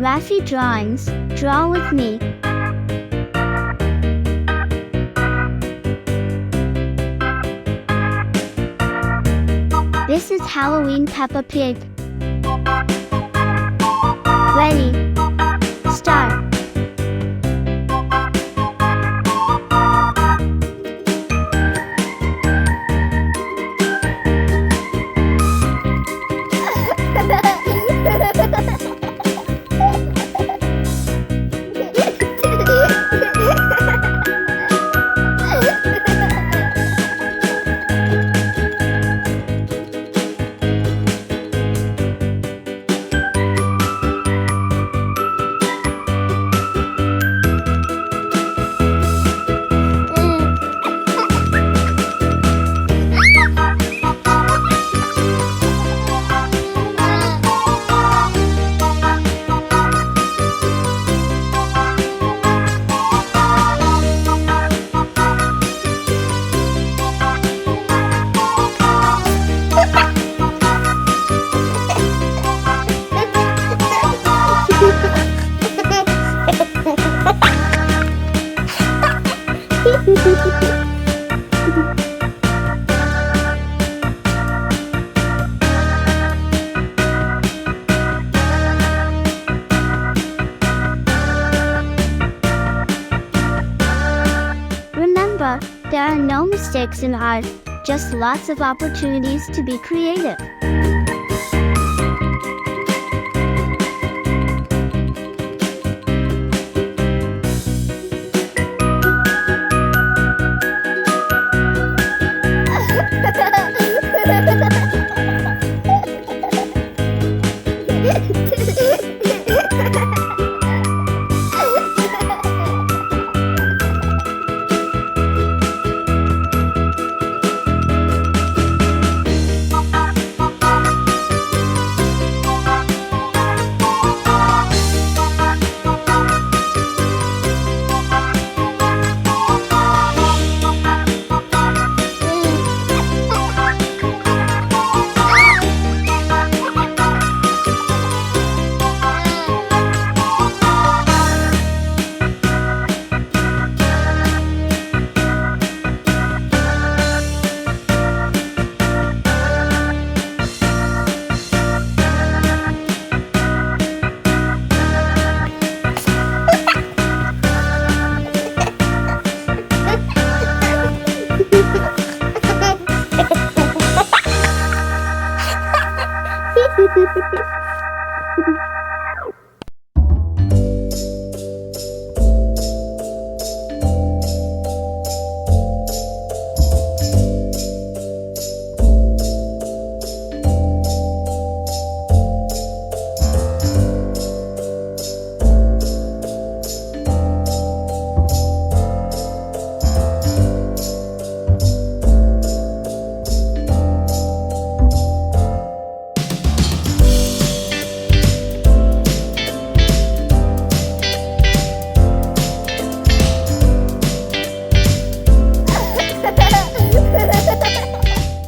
Raffy Drawings, draw with me. This is Halloween Peppa Pig. Ready, start. Remember, there are no mistakes in art, just lots of opportunities to be creative.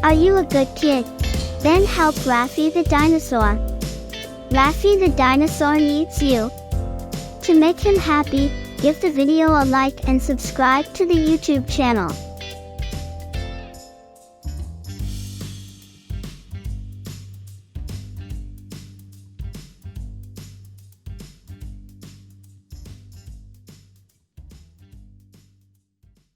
Are you a good kid? Then help Raffy the dinosaur. Raffy the dinosaur needs you. To make him happy, give the video a like and subscribe to the YouTube channel.